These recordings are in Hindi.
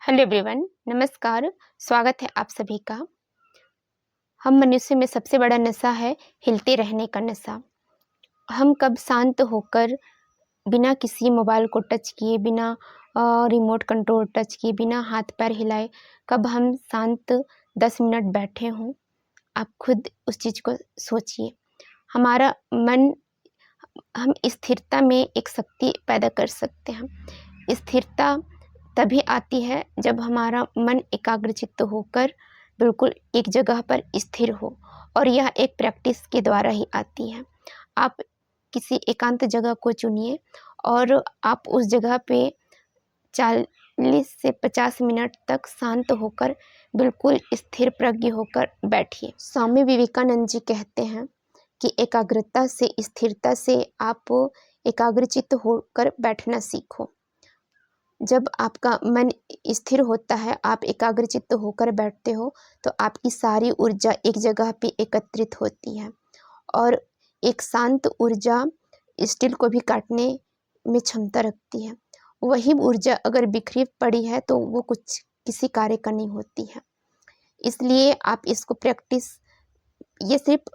हेलो एवरीवन, नमस्कार। स्वागत है आप सभी का। हम मनुष्य में सबसे बड़ा नशा है हिलते रहने का नशा। हम कब शांत होकर बिना किसी मोबाइल को टच किए, बिना रिमोट कंट्रोल टच किए, बिना हाथ पैर हिलाए, कब हम शांत 10 मिनट बैठे हों। आप खुद उस चीज़ को सोचिए। हमारा मन, हम स्थिरता में एक शक्ति पैदा कर सकते हैं। स्थिरता तभी आती है जब हमारा मन एकाग्रचित्त होकर बिल्कुल एक जगह पर स्थिर हो, और यह एक प्रैक्टिस के द्वारा ही आती है। आप किसी एकांत जगह को चुनिए और आप उस जगह पे 40 से 50 मिनट तक शांत होकर बिल्कुल स्थिर प्रज्ञ होकर बैठिए। स्वामी विवेकानंद जी कहते हैं कि एकाग्रता से, स्थिरता से आप एकाग्रचित्त होकर बैठना सीखो। जब आपका मन स्थिर होता है, आप एकाग्रचित्त होकर बैठते हो, तो आपकी सारी ऊर्जा एक जगह पे एकत्रित होती है, और एक शांत ऊर्जा स्टील को भी काटने में क्षमता रखती है। वही ऊर्जा अगर बिखरी पड़ी है तो वो कुछ किसी कार्य का नहीं होती है। इसलिए आप इसको प्रैक्टिस, ये सिर्फ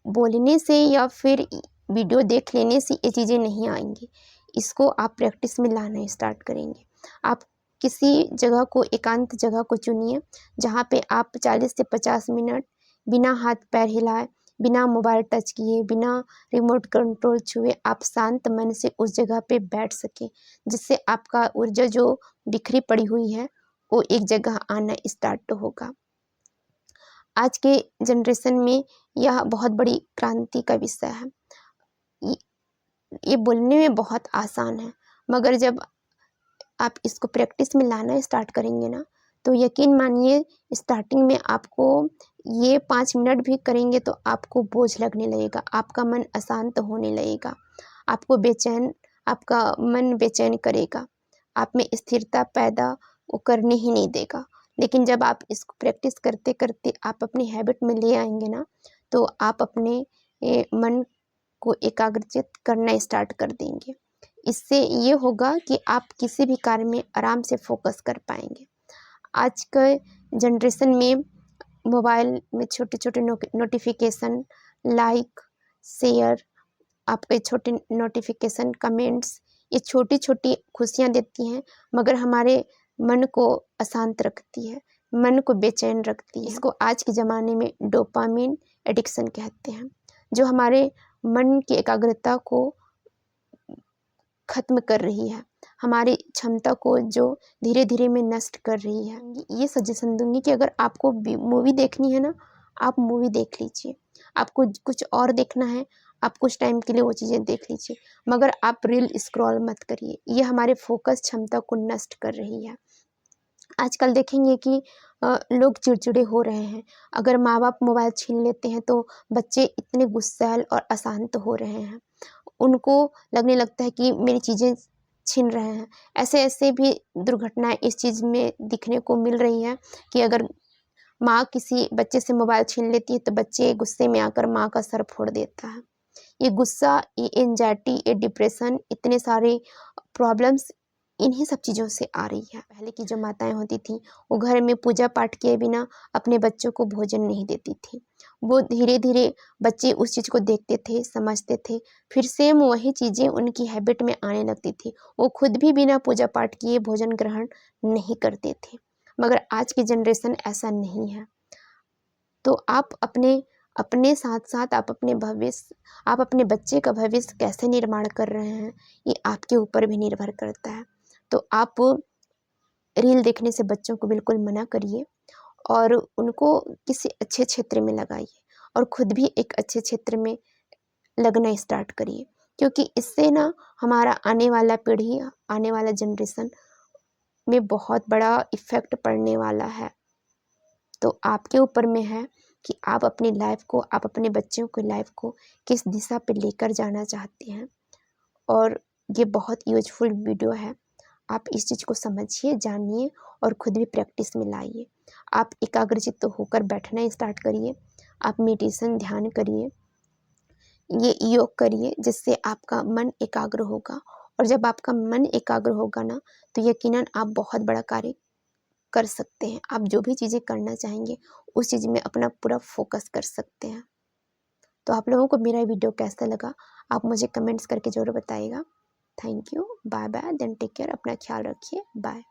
बोलने से या फिर वीडियो देख लेने से ये चीज़ें नहीं आएंगी। इसको आप प्रैक्टिस में लाना स्टार्ट करेंगे। आप किसी जगह को, एकांत जगह को चुनिए जहाँ पे आप 40 से 50 मिनट बिना हाथ पैर हिलाए, बिना मोबाइल टच किए, बिना रिमोट कंट्रोल छुए आप शांत मन से उस जगह पे बैठ सके, जिससे आपका ऊर्जा जो बिखरी पड़ी हुई है वो एक जगह आना स्टार्ट होगा। आज के जनरेशन में यह बहुत बड़ी क्रांति का विषय है। ये बोलने में बहुत आसान है, मगर जब आप इसको प्रैक्टिस में लाना स्टार्ट करेंगे ना, तो यकीन मानिए स्टार्टिंग में आपको ये 5 मिनट भी करेंगे तो आपको बोझ लगने लगेगा, आपका मन अशांत होने लगेगा, आपको बेचैन, आपका मन बेचैन करेगा, आप में स्थिरता पैदा वो करने ही नहीं देगा। लेकिन जब आप इसको प्रैक्टिस करते करते आप अपनी हैबिट में ले आएंगे ना, तो आप अपने मन को एकाग्रचित करना स्टार्ट कर देंगे। इससे ये होगा कि आप किसी भी कार्य में आराम से फोकस कर पाएंगे। आज के जनरेशन में मोबाइल में छोटे छोटे नोटिफिकेशन, लाइक, शेयर, आपके छोटे नोटिफिकेशन, कमेंट्स, ये छोटी छोटी खुशियाँ देती हैं, मगर हमारे मन को अशांत रखती है, मन को बेचैन रखती है। इसको आज के ज़माने में डोपामिन एडिक्शन कहते हैं, जो हमारे मन की एकाग्रता को खत्म कर रही है, हमारी क्षमता को जो धीरे धीरे में नष्ट कर रही है। ये सजेशन दूंगी कि अगर आपको मूवी देखनी है ना, आप मूवी देख लीजिए। आपको कुछ और देखना है, आप कुछ टाइम के लिए वो चीज़ें देख लीजिए, मगर आप रील स्क्रॉल मत करिए। ये हमारे फोकस क्षमता को नष्ट कर रही है। आजकल देखेंगे कि लोग चिड़चिड़े हो रहे हैं। अगर माँ बाप मोबाइल छीन लेते हैं तो बच्चे इतने गुस्सैल और अशांत हो रहे हैं। उनको लगने लगता है कि मेरी चीज़ें छीन रहे हैं। ऐसे ऐसे भी दुर्घटनाएं इस चीज़ में दिखने को मिल रही है कि अगर माँ किसी बच्चे से मोबाइल छीन लेती है तो बच्चे गुस्से में आकर माँ का सर फोड़ देता है। ये गुस्सा, ये एंजाइटी, ये डिप्रेशन, इतने सारे प्रॉब्लम्स इन्हीं सब चीज़ों से आ रही है। पहले की जो माताएं होती थीं, वो घर में पूजा पाठ किए बिना अपने बच्चों को भोजन नहीं देती थी। वो धीरे धीरे बच्चे उस चीज़ को देखते थे, समझते थे, फिर सेम वही चीज़ें उनकी हैबिट में आने लगती थी। वो खुद भी बिना पूजा पाठ किए भोजन ग्रहण नहीं करते थे। मगर आज की जनरेशन ऐसा नहीं है। तो आप अपने अपने साथ साथ आप अपने भविष्य, आप अपने बच्चे का भविष्य कैसे निर्माण कर रहे हैं, ये आपके ऊपर भी निर्भर करता है। तो आप रील देखने से बच्चों को बिल्कुल मना करिए और उनको किसी अच्छे क्षेत्र में लगाइए, और खुद भी एक अच्छे क्षेत्र में लगना स्टार्ट करिए, क्योंकि इससे ना हमारा आने वाला पीढ़ी, आने वाला जनरेशन में बहुत बड़ा इफ़ेक्ट पड़ने वाला है। तो आपके ऊपर में है कि आप अपनी लाइफ को, आप अपने बच्चों की लाइफ को किस दिशा पे लेकर जाना चाहते हैं। और ये बहुत यूजफुल वीडियो है। आप इस चीज़ को समझिए, जानिए और खुद भी प्रैक्टिस में लाइए। आप एकाग्रचित्त होकर बैठना स्टार्ट करिए। आप मेडिटेशन, ध्यान करिए, ये योग करिए, जिससे आपका मन एकाग्र होगा। और जब आपका मन एकाग्र होगा ना, तो यकीनन आप बहुत बड़ा कार्य कर सकते हैं। आप जो भी चीज़ें करना चाहेंगे उस चीज़ में अपना पूरा फोकस कर सकते हैं। तो आप लोगों को मेरा वीडियो कैसा लगा आप मुझे कमेंट्स करके ज़रूर बताइएगा। Thank you, bye bye, then take care, अपना ख्याल रखिए, बाय।